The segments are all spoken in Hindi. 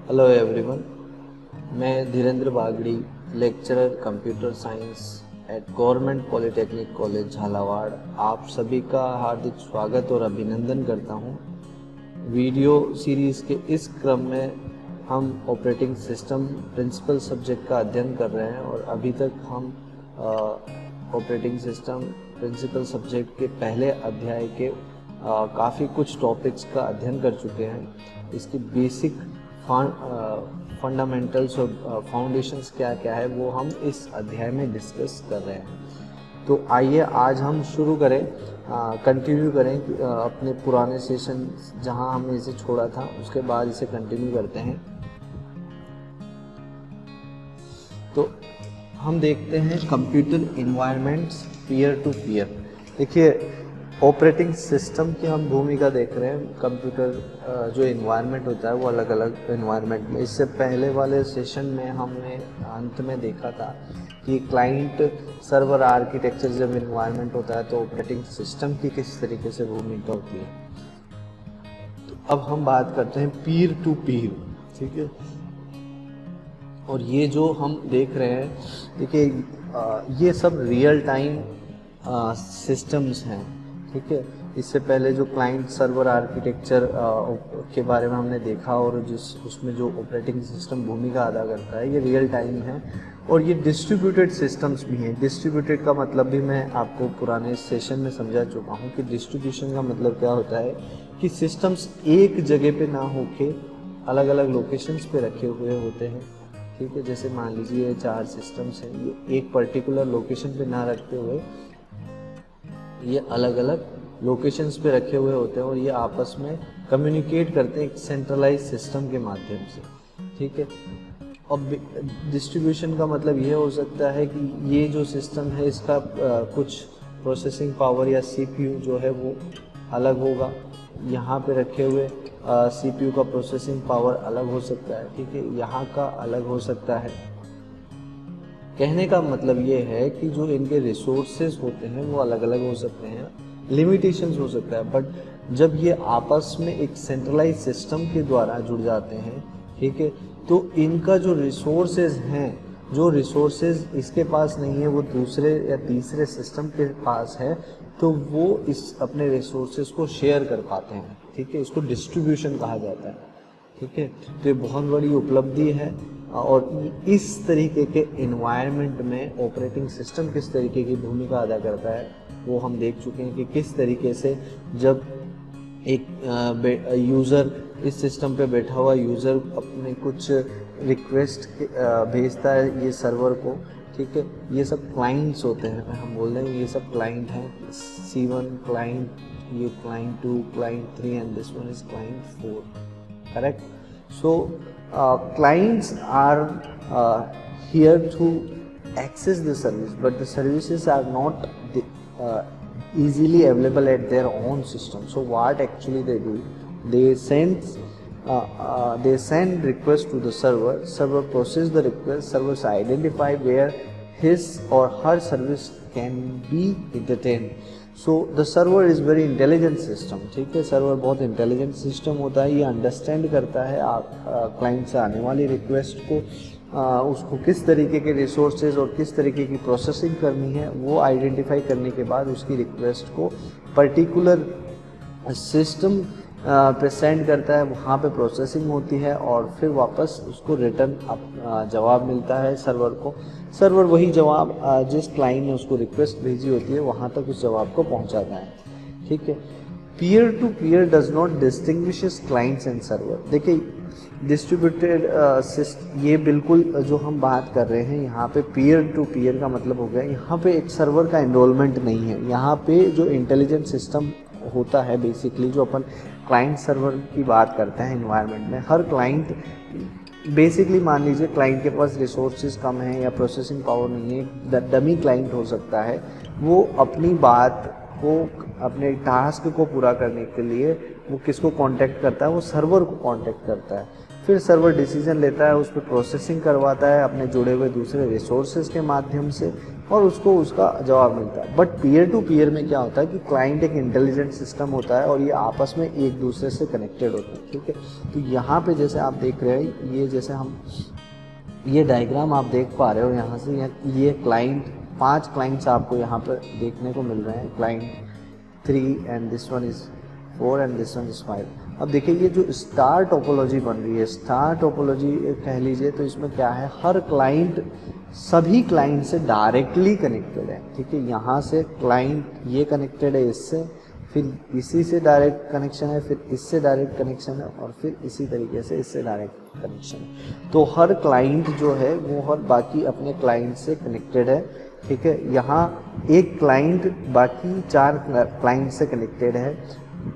हेलो एवरीवन, मैं Dhirendra Bagri, lecturer computer science at government polytechnic college Jhalawar आप सभी का हार्दिक स्वागत और अभिनंदन करता हूं। वीडियो सीरीज़ के इस क्रम में हम ऑपरेटिंग सिस्टम प्रिंसिपल सब्जेक्ट का अध्ययन कर रहे हैं और अभी तक हम ऑपरेटिंग सिस्टम प्रिंसिपल सब्जेक्ट के पहले अध्याय के काफ़ी कुछ टॉपिक्स का अध्ययन कर चुके हैं। इसकी बेसिक फंडामेंटल्स और फाउंडेशंस क्या क्या है वो हम इस अध्याय में डिस्कस कर रहे हैं। तो आइए आज हम शुरू करें, कंटिन्यू करें अपने पुराने सेशन जहां हमने इसे छोड़ा था उसके बाद इसे कंटिन्यू करते हैं। तो हम देखते हैं computer environments peer to peer. देखिए, ऑपरेटिंग सिस्टम की हम भूमिका देख रहे हैं। कंप्यूटर जो इन्वायरमेंट होता है वो अलग अलग इन्वायरमेंट में, इससे पहले वाले सेशन में हमने अंत में देखा था कि क्लाइंट सर्वर आर्किटेक्चर जब इन्वायरमेंट होता है तो ऑपरेटिंग सिस्टम की किस तरीके से भूमिका होती है। तो अब हम बात करते हैं पीयर टू पीयर, ठीक है। और ये जो हम देख रहे हैं, देखिए ये सब रियल टाइम सिस्टम्स हैं, ठीक है। इससे पहले जो क्लाइंट सर्वर आर्किटेक्चर के बारे में हमने देखा और उसमें जो ऑपरेटिंग सिस्टम भूमिका अदा करता है ये रियल टाइम है और ये डिस्ट्रीब्यूटेड सिस्टम्स भी हैं। डिस्ट्रीब्यूटेड का मतलब भी मैं आपको पुराने सेशन में समझा चुका हूँ कि डिस्ट्रीब्यूशन का मतलब क्या होता है कि सिस्टम्स एक जगह पे ना होके अलग अलग लोकेशंस पे रखे हुए होते हैं, ठीक है। जैसे मान लीजिए 4 सिस्टम्स हैं, ये एक पर्टिकुलर लोकेशन पे ना रखते हुए ये अलग अलग लोकेशंस पे रखे हुए होते हैं और ये आपस में कम्युनिकेट करते हैं एक सेंट्रलाइज सिस्टम के माध्यम से, ठीक है। अब डिस्ट्रीब्यूशन का मतलब ये हो सकता है कि ये जो सिस्टम है इसका कुछ प्रोसेसिंग पावर या सीपीयू जो है वो अलग होगा, यहाँ पे रखे हुए सीपीयू का प्रोसेसिंग पावर अलग हो सकता है, ठीक है, यहाँ का अलग हो सकता है। कहने का मतलब ये है कि जो इनके रिसोर्सेज होते हैं वो अलग अलग हो सकते हैं, लिमिटेशंस हो सकता है, बट जब ये आपस में एक सेंट्रलाइज सिस्टम के द्वारा जुड़ जाते हैं, ठीक है, तो इनका जो रिसोर्सेज हैं, जो रिसोर्सेज इसके पास नहीं है वो दूसरे या तीसरे सिस्टम के पास है, तो वो इस अपने रिसोर्सेज को शेयर कर पाते हैं, ठीक है। इसको डिस्ट्रीब्यूशन कहा जाता है, ठीक है। तो ये बहुत बड़ी उपलब्धि है और इस तरीके के इन्वायरमेंट में ऑपरेटिंग सिस्टम किस तरीके की भूमिका अदा करता है वो हम देख चुके हैं कि किस तरीके से जब एक यूज़र इस सिस्टम पे बैठा हुआ यूज़र अपने कुछ रिक्वेस्ट भेजता है ये सर्वर को, ठीक है। ये सब क्लाइंट्स होते हैं, हम बोल रहे हैं ये सब क्लाइंट हैं। C1 क्लाइंट, ये client 2, client 3 and this one is client 4, correct. So clients are here to access the service, but the services are not easily available at their own system. So what actually they do, they send request to the server process the request, servers identify where his or her service can be entertained. So the server is very intelligent system, ठीक है। सर्वर बहुत इंटेलिजेंट सिस्टम होता है, ये अंडरस्टैंड करता है आप क्लाइंट से आने वाली रिक्वेस्ट को, उसको किस तरीके के रिसोर्सेज और किस तरीके की प्रोसेसिंग करनी है वो आइडेंटिफाई करने के बाद उसकी रिक्वेस्ट को पर्टिकुलर सिस्टम पे सेंड करता है, वहाँ पे प्रोसेसिंग होती है और फिर वापस उसको रिटर्न जवाब मिलता है सर्वर को। सर्वर वही जवाब जिस क्लाइंट ने उसको रिक्वेस्ट भेजी होती है वहाँ तक उस जवाब को पहुँचाता है, ठीक है। Peer to peer does not distinguishes clients and server. देखिए, डिस्ट्रीब्यूटेड ये बिल्कुल जो हम बात कर रहे हैं यहाँ पे पीयर टू पीयर का मतलब हो गया यहाँ पे एक सर्वर का एनरोलमेंट नहीं है। यहाँ पे जो इंटेलिजेंट सिस्टम होता है, बेसिकली जो अपन क्लाइंट सर्वर की बात करते हैं इन्वायरमेंट में, हर क्लाइंट बेसिकली मान लीजिए क्लाइंट के पास रिसोर्सेज कम है या प्रोसेसिंग पावर नहीं है, डमी क्लाइंट हो सकता है, वो अपनी बात को, अपने टास्क को पूरा करने के लिए वो किसको कांटेक्ट करता है, वो सर्वर को कांटेक्ट करता है। फिर सर्वर डिसीजन लेता है, उस पर प्रोसेसिंग करवाता है अपने जुड़े हुए दूसरे रिसोर्सेज के माध्यम से, और उसको उसका जवाब मिलता है। बट पीयर टू पीयर में क्या होता है कि क्लाइंट एक इंटेलिजेंट सिस्टम होता है और ये आपस में एक दूसरे से कनेक्टेड होते हैं, ठीक है। तो यहाँ पे जैसे आप देख रहे हैं, ये जैसे हम ये डायग्राम आप देख पा रहे हो यहाँ से, ये क्लाइंट 5 क्लाइंट्स आपको यहाँ पर देखने को मिल रहे हैं, client 3 and this one is 4 and this one is 5। अब देखिए ये जो स्टार टोपोलॉजी बन रही है, स्टार टोपोलॉजी कह लीजिए, तो इसमें क्या है, हर क्लाइंट सभी क्लाइंट से डायरेक्टली कनेक्टेड है, ठीक है। यहाँ से क्लाइंट ये कनेक्टेड है इससे, फिर इसी से डायरेक्ट कनेक्शन है, फिर इससे डायरेक्ट कनेक्शन है, और फिर इसी तरीके से इससे डायरेक्ट कनेक्शन है। तो हर क्लाइंट जो है वो हर बाकी अपने क्लाइंट से कनेक्टेड है, ठीक है। यहाँ एक क्लाइंट बाकी 4 क्लाइंट से कनेक्टेड है।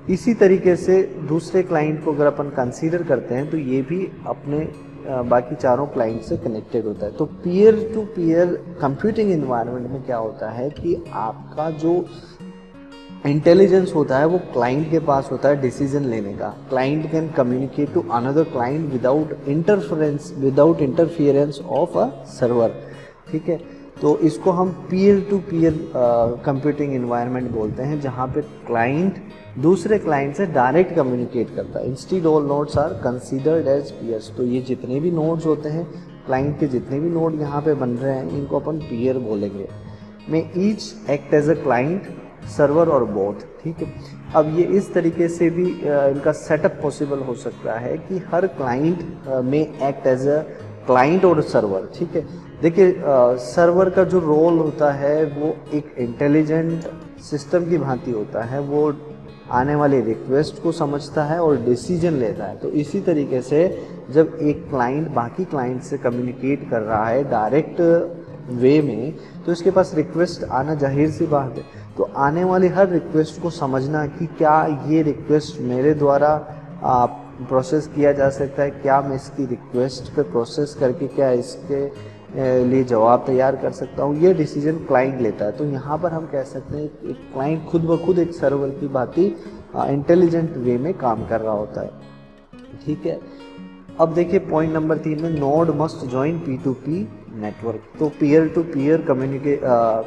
इसी तरीके से दूसरे क्लाइंट को अगर अपन कंसीडर करते हैं तो ये भी अपने बाकी चारों क्लाइंट से कनेक्टेड होता है। तो peer to peer computing environment में क्या होता है कि आपका जो इंटेलिजेंस होता है वो क्लाइंट के पास होता है डिसीजन लेने का। Client can communicate to another client without interference of a server, ठीक है। तो इसको हम peer to peer computing environment बोलते हैं, जहाँ पे क्लाइंट दूसरे क्लाइंट से डायरेक्ट कम्युनिकेट करता है। Instead all nodes are considered as peers. तो ये जितने भी नोड्स होते हैं, क्लाइंट के जितने भी नोड यहाँ पे बन रहे हैं, इनको अपन पीयर बोलेंगे। में each act as a client, server और बोथ, ठीक है। अब ये इस तरीके से भी इनका सेटअप पॉसिबल हो सकता है कि हर क्लाइंट में एक्ट एज अ क्लाइंट और सर्वर, ठीक है। देखिए सर्वर का जो रोल होता है वो एक इंटेलिजेंट सिस्टम की भांति होता है, वो आने वाले रिक्वेस्ट को समझता है और डिसीजन लेता है। तो इसी तरीके से जब एक क्लाइंट बाकी क्लाइंट से कम्युनिकेट कर रहा है डायरेक्ट वे में, तो इसके पास रिक्वेस्ट आना जाहिर सी बात है। तो आने वाली हर रिक्वेस्ट को समझना कि क्या ये रिक्वेस्ट मेरे द्वारा प्रोसेस किया जा सकता है, क्या मैं इसकी रिक्वेस्ट पे प्रोसेस करके क्या इसके लिए जवाब तैयार कर सकता हूँ, ये डिसीजन क्लाइंट लेता है। तो यहाँ पर हम कह सकते हैं एक क्लाइंट खुद ब खुद एक सर्वर की भांति इंटेलिजेंट वे में काम कर रहा होता है, ठीक है। अब देखिए पॉइंट नंबर 3 में node must join P2P network. तो peer to peer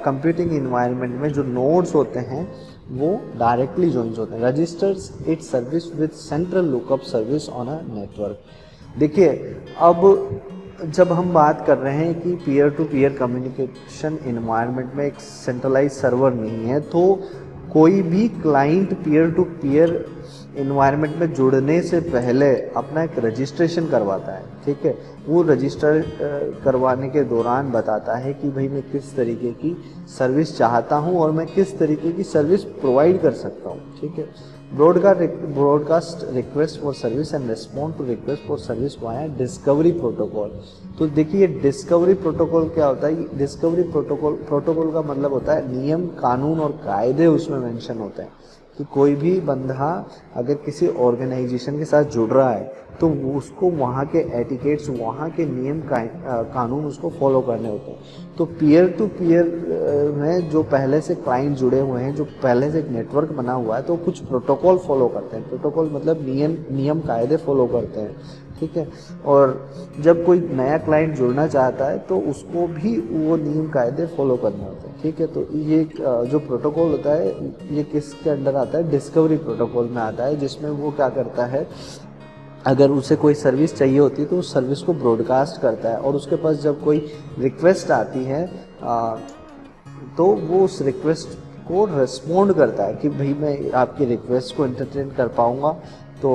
computing environment में जो नोड्स होते हैं वो डायरेक्टली ज्वाइन होते हैं। Registers it service with central lookup service on a network. देखिए अब जब हम बात कर रहे हैं कि peer to peer communication environment में एक सेंट्रलाइज सर्वर नहीं है, तो कोई भी client peer to peer environment में जुड़ने से पहले अपना एक रजिस्ट्रेशन करवाता है, ठीक है। वो रजिस्टर करवाने के दौरान बताता है कि भाई मैं किस तरीके की सर्विस चाहता हूँ और मैं किस तरीके की सर्विस प्रोवाइड कर सकता हूँ, ठीक है। Broadcast request for service and respond to request for service via discovery protocol. तो देखिए डिस्कवरी प्रोटोकॉल क्या होता है। डिस्कवरी प्रोटोकॉल का मतलब होता है नियम कानून और कायदे उसमें मेंशन होते हैं कि कोई भी बंदा अगर किसी ऑर्गेनाइजेशन के साथ जुड़ रहा है तो उसको वहाँ के एटिकेट्स, वहाँ के नियम कानून उसको फॉलो करने होते हैं। तो पीयर टू पीयर में जो पहले से क्लाइंट जुड़े हुए हैं, जो पहले से एक नेटवर्क बना हुआ है, तो कुछ प्रोटोकॉल फॉलो करते हैं। प्रोटोकॉल मतलब नियम कायदे फॉलो करते हैं, ठीक है। और जब कोई नया क्लाइंट जुड़ना चाहता है तो उसको भी वो नियम कायदे फॉलो करने होते हैं, ठीक है। तो ये जो प्रोटोकॉल होता है ये किसके अंडर आता है, डिस्कवरी प्रोटोकॉल में आता है, जिसमें वो क्या करता है, अगर उसे कोई सर्विस चाहिए होती है तो उस सर्विस को ब्रॉडकास्ट करता है, और उसके पास जब कोई रिक्वेस्ट आती है तो वो उस रिक्वेस्ट को रिस्पॉन्ड करता है कि भाई मैं आपकी रिक्वेस्ट को एंटरटेन कर पाऊँगा, तो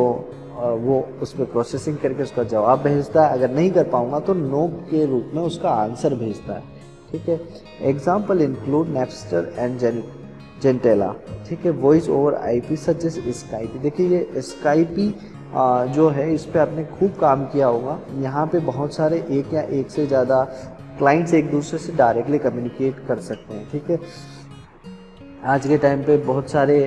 वो उस पर प्रोसेसिंग करके उसका जवाब भेजता है। अगर नहीं कर पाऊँगा तो नो के रूप में उसका आंसर भेजता है, ठीक है। Example include Napster and Gnutella, ठीक है। Voice over IP such as Skype. देखिए ये स्काइपी जो है इस पे आपने खूब काम किया होगा। यहाँ पे बहुत सारे एक या एक से ज़्यादा क्लाइंट्स एक दूसरे से डायरेक्टली कम्युनिकेट कर सकते हैं, ठीक है। आज के टाइम पे बहुत सारे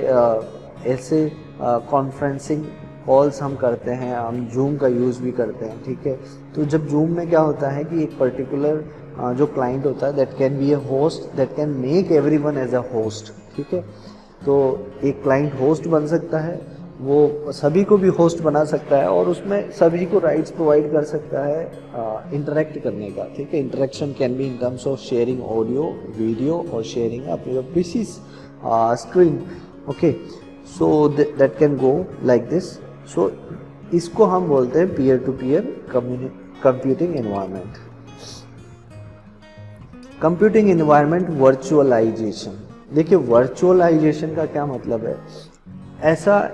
ऐसे कॉन्फ्रेंसिंग कॉल्स हम करते हैं, हम जूम का यूज़ भी करते हैं, ठीक है। तो जब जूम में क्या होता है कि एक पर्टिकुलर जो क्लाइंट होता है that can be a host that can make everyone as a host, ठीक है। तो एक क्लाइंट होस्ट बन सकता है वो सभी को भी होस्ट बना सकता है और उसमें सभी को राइट्स प्रोवाइड कर सकता है इंटरेक्ट करने का, ठीक है। Interaction can be in terms of sharing audio video और sharing up your PC screen, okay. So that can go like this. So इसको हम बोलते हैं peer to peer computing environment. Computing environment virtualization. देखिए वर्चुअलाइजेशन का क्या मतलब है, ऐसा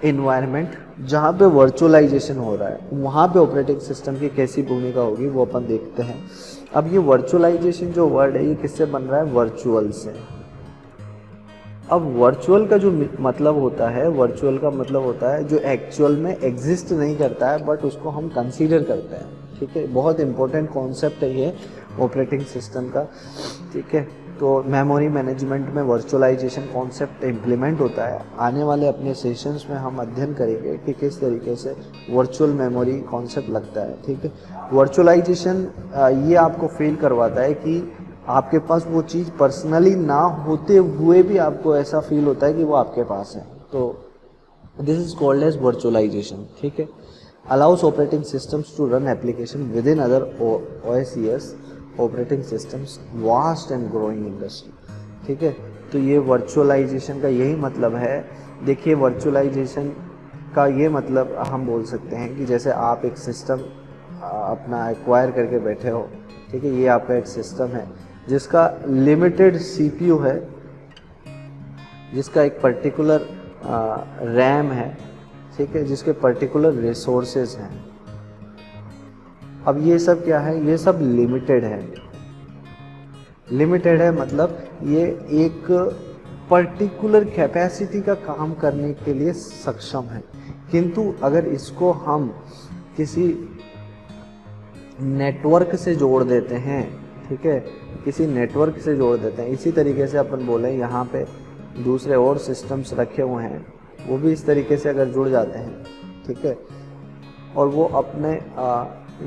एनवायरनमेंट जहाँ पे वर्चुअलाइजेशन हो रहा है वहाँ पे ऑपरेटिंग सिस्टम की कैसी भूमिका होगी वो अपन देखते हैं। अब ये वर्चुअलाइजेशन जो वर्ड है ये किससे बन रहा है, वर्चुअल से। अब वर्चुअल का जो मतलब होता है, वर्चुअल का मतलब होता है जो एक्चुअल में एग्जिस्ट नहीं करता है बट उसको हम कंसीडर करते हैं, ठीक है। बहुत इंपॉर्टेंट कॉन्सेप्ट है ये ऑपरेटिंग सिस्टम का, ठीक है। तो मेमोरी मैनेजमेंट में वर्चुअलाइजेशन कॉन्सेप्ट इम्प्लीमेंट होता है। आने वाले अपने सेशंस में हम अध्ययन करेंगे कि किस तरीके से वर्चुअल मेमोरी कॉन्सेप्ट लगता है, ठीक है। वर्चुअलाइजेशन ये आपको फील करवाता है कि आपके पास वो चीज़ पर्सनली ना होते हुए भी आपको ऐसा फील होता है कि वो आपके पास है, तो this is called as virtualization, ठीक है। Allows operating systems to run application within other OSES operating systems vast and growing industry, ठीक है। तो ये वर्चुअलाइजेशन का यही मतलब है। देखिए वर्चुअलाइजेशन का ये मतलब हम बोल सकते हैं कि जैसे आप एक सिस्टम अपना एक्वायर करके बैठे हो, ठीक है। ये आपका एक सिस्टम है जिसका लिमिटेड CPU है, जिसका एक पर्टिकुलर रैम है, ठीक है, जिसके पर्टिकुलर रिसोर्सेज हैं। अब ये सब क्या है, ये सब लिमिटेड है। लिमिटेड है मतलब ये एक पर्टिकुलर कैपेसिटी का काम करने के लिए सक्षम है, किंतु अगर इसको हम किसी नेटवर्क से जोड़ देते हैं, ठीक है, किसी नेटवर्क से जोड़ देते हैं, इसी तरीके से अपन बोले यहाँ पे दूसरे और सिस्टम्स रखे हुए हैं, वो भी इस तरीके से अगर जुड़ जाते हैं, ठीक है, और वो अपने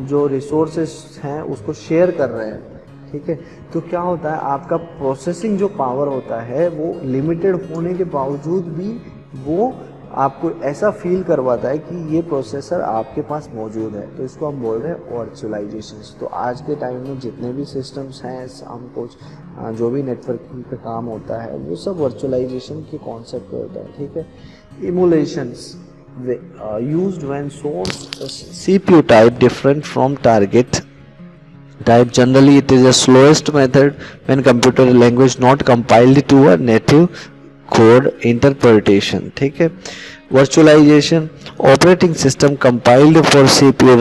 जो रिसोर्सेस हैं उसको शेयर कर रहे हैं, ठीक है, तो क्या होता है आपका प्रोसेसिंग जो पावर होता है वो लिमिटेड होने के बावजूद भी वो आपको ऐसा फील करवाता है कि ये प्रोसेसर आपके पास मौजूद है। तो इसको हम बोल रहे हैं वर्चुअलाइजेशन। तो आज के टाइम में जितने भी सिस्टम्स हैं, हम कुछ जो भी नेटवर्किंग पे काम होता है वो सब वर्चुअलाइजेशन के कॉन्सेप्ट पे होता है, ठीक है। इमुलेशंस used when source CPU type different from target type. Generally it is the slowest method when computer language not compiled to a native code interpretation, ठीक है। Virtualization operating system compiled for CPU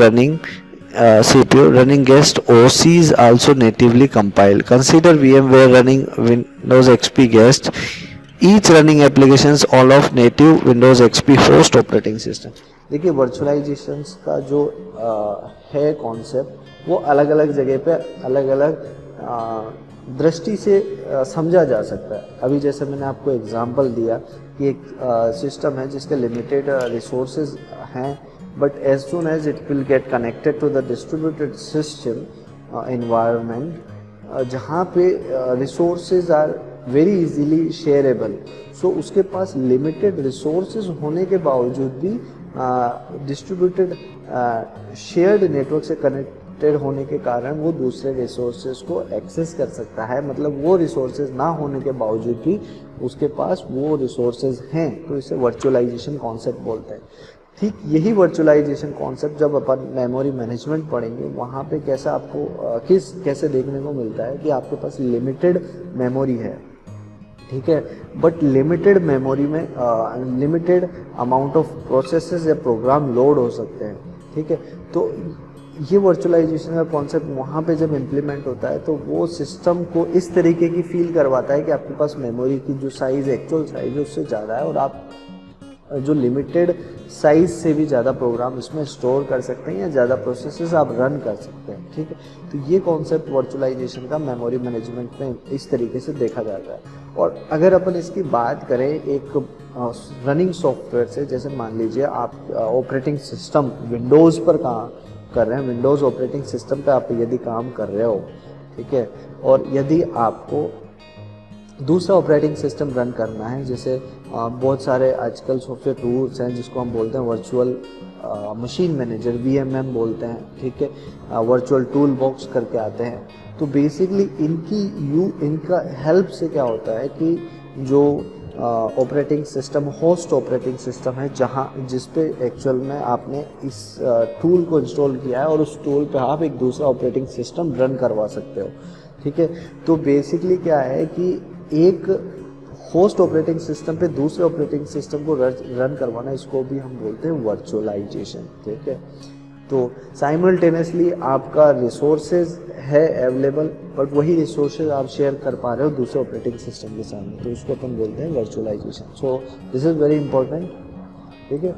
running guest OCs also natively compiled. Consider VMware running Windows XP guest, each running applications all of native Windows XP host operating system। देखिए वर्चुअलाइजेशन का जो है कॉन्सेप्ट वो अलग अलग जगह पे अलग अलग दृष्टि से समझा जा सकता है। अभी जैसे मैंने आपको एग्जांपल दिया कि एक सिस्टम है जिसके लिमिटेड रिसोर्सेज हैं, but as soon as it will get connected to the distributed system environment जहाँ पे resources are very easily shareable, so उसके पास लिमिटेड रिसोर्सेज होने के बावजूद भी डिस्ट्रीब्यूटेड शेयर्ड नेटवर्क से कनेक्टेड होने के कारण वो दूसरे रिसोर्सेज को एक्सेस कर सकता है। मतलब वो रिसोर्सेज ना होने के बावजूद भी उसके पास वो रिसोर्सेज हैं, तो इसे वर्चुअलाइजेशन कॉन्सेप्ट बोलते हैं। ठीक यही वर्चुअलाइजेशन कॉन्सेप्ट जब अपन मेमोरी मैनेजमेंट पढ़ेंगे वहाँ पे कैसा आपको कैसे देखने को मिलता है कि आपके पास लिमिटेड मेमोरी है, ठीक है, बट लिमिटेड मेमोरी में लिमिटेड अमाउंट ऑफ प्रोसेसेस या प्रोग्राम लोड हो सकते हैं, ठीक है। तो ये वर्चुअलाइजेशन का कॉन्सेप्ट वहाँ पे जब इम्प्लीमेंट होता है तो वो सिस्टम को इस तरीके की फील करवाता है कि आपके पास मेमोरी की जो साइज़ एक्चुअल साइज़ है उससे ज़्यादा है और आप जो लिमिटेड साइज से भी ज़्यादा प्रोग्राम इसमें स्टोर कर सकते हैं या ज़्यादा प्रोसेसेस आप रन कर सकते हैं, ठीक है। तो ये कॉन्सेप्ट वर्चुअलाइजेशन का मेमोरी मैनेजमेंट में इस तरीके से देखा जाता है। और अगर अपन इसकी बात करें एक रनिंग सॉफ्टवेयर से, जैसे मान लीजिए आप ऑपरेटिंग सिस्टम विंडोज़ पर काम कर रहे हैं, विंडोज़ ऑपरेटिंग सिस्टम पर आप यदि काम कर रहे हो, ठीक है, और यदि आपको दूसरा ऑपरेटिंग सिस्टम रन करना है, जैसे बहुत सारे आजकल सॉफ्टवेयर टूल्स हैं जिसको हम बोलते हैं वर्चुअल मशीन मैनेजर, VMM बोलते हैं, ठीक है, वर्चुअल टूल बॉक्स करके आते हैं। तो बेसिकली इनका हेल्प से क्या होता है कि जो operating system, host operating system है, जिस पे एक्चुअल में आपने इस टूल को इंस्टॉल किया है और उस टूल पे आप एक दूसरा ऑपरेटिंग सिस्टम रन करवा सकते हो, ठीक है। तो बेसिकली क्या है कि एक होस्ट ऑपरेटिंग सिस्टम पे दूसरे ऑपरेटिंग सिस्टम को रन करवाना, इसको भी हम बोलते हैं वर्चुअलाइजेशन, ठीक है। तो साइमल्टेनियसली आपका रिसोर्सेज है अवेलेबल, बट वही रिसोर्सेज आप शेयर कर पा रहे हो दूसरे ऑपरेटिंग सिस्टम के सामने, तो इसको अपन बोलते हैं virtualization. So this is very important, ठीक है।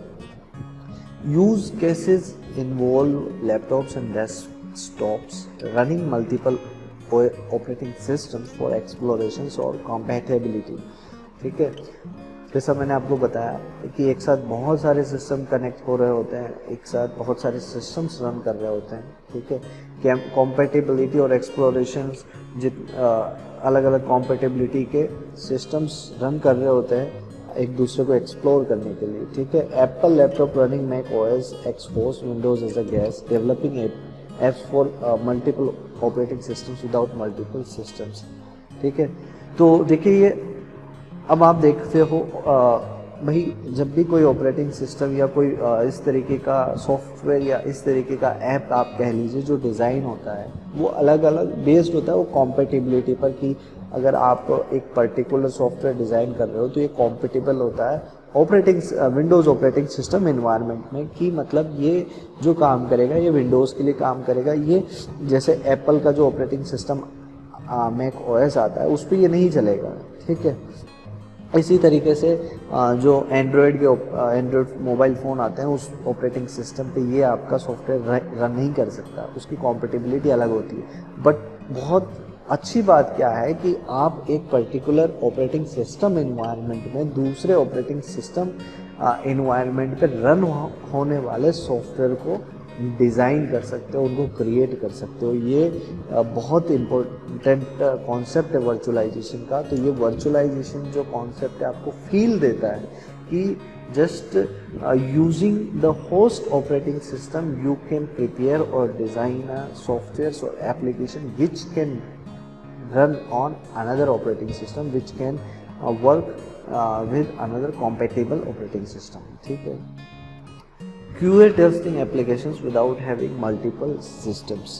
Use cases involve laptops and desktops running multiple operating systems for explorations और कॉम्पैटिबिलिटी, ठीक है। जैसा मैंने आपको बताया कि एक साथ बहुत सारे सिस्टम कनेक्ट हो रहे होते हैं, एक साथ बहुत सारे सिस्टम्स रन कर रहे होते हैं, ठीक है। कॉम्पैटिबिलिटी और एक्सप्लोरेशंस, अलग अलग कॉम्पैटिबिलिटी के सिस्टम्स रन कर रहे होते हैं एक दूसरे को एक्सप्लोर करने के लिए, ठीक है। Apple laptop running Mac OS X host Windows as a guest developing apps for multiple operating systems without multiple systems, ठीक है। तो देखिए ये अब आप देखते हो भाई, जब भी कोई ऑपरेटिंग सिस्टम या कोई इस तरीके का सॉफ्टवेयर या इस तरीके का ऐप आप कह लीजिए जो डिज़ाइन होता है, वो अलग अलग बेस्ड होता है वो कॉम्पेटिबिलिटी पर, कि अगर आप एक पर्टिकुलर सॉफ्टवेयर डिज़ाइन कर रहे हो तो ये कॉम्पेटिबल होता है विंडोज़ ऑपरेटिंग सिस्टम इन्वायरमेंट में, कि मतलब ये जो काम करेगा ये विंडोज़ के लिए काम करेगा। ये जैसे एप्पल का जो ऑपरेटिंग सिस्टम मैक OS आता है उस पर ये नहीं चलेगा, ठीक है। इसी तरीके से जो एंड्रॉयड मोबाइल फ़ोन आते हैं उस ऑपरेटिंग सिस्टम पे ये आपका सॉफ्टवेयर रन नहीं कर सकता, उसकी कॉम्पेटिबिलिटी अलग होती है। बट बहुत अच्छी बात क्या है कि आप एक पर्टिकुलर ऑपरेटिंग सिस्टम एनवायरनमेंट में दूसरे ऑपरेटिंग सिस्टम एनवायरनमेंट पे रन होने वाले सॉफ्टवेयर को डिज़ाइन कर सकते हो, उनको क्रिएट कर सकते हो। ये बहुत इम्पोर्टेंट कॉन्सेप्ट है वर्चुअलाइजेशन का। तो ये वर्चुअलाइजेशन जो कॉन्सेप्ट है आपको फील देता है कि just using the host operating system you can prepare और डिज़ाइन सॉफ्टवेयर और application which can run on another operating system which can work with another compatible operating system, ठीक है। QA testing applications without having multiple systems,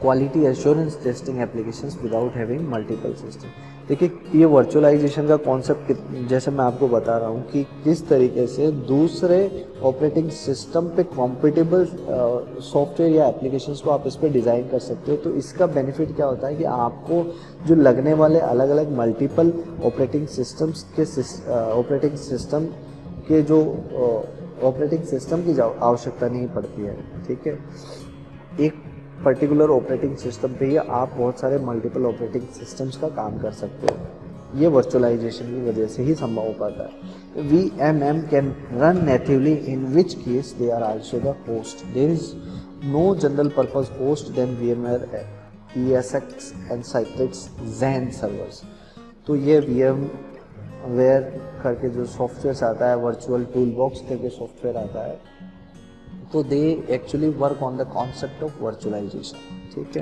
quality assurance testing applications without having multiple systems। देखिए ये वर्चुअलाइजेशन का कॉन्सेप्ट जैसे मैं आपको बता रहा हूँ कि किस तरीके से दूसरे ऑपरेटिंग सिस्टम पे कॉम्पेटिबल सॉफ्टवेयर या एप्लीकेशंस को आप इस पर डिज़ाइन कर सकते हो। तो इसका बेनिफिट क्या होता है कि आपको जो लगने वाले अलग अलग मल्टीपल ऑपरेटिंग सिस्टम्स के ऑपरेटिंग सिस्टम की आवश्यकता नहीं पड़ती है, ठीक है। एक पर्टिकुलर ऑपरेटिंग सिस्टम पे ही आप बहुत सारे मल्टीपल ऑपरेटिंग सिस्टम्स का काम कर सकते हो। ये वर्चुअलाइजेशन की वजह से ही संभव हो पाता है। VMM can run natively in which case they are also the host. There is no general purpose host then VMware ESX and Citrix Xen servers. तो ये VMware करके जो सॉफ्टवेयर आता है, वर्चुअल टूल बॉक्स करके सॉफ्टवेयर आता है, तो they actually work on the concept of virtualization, ठीक है।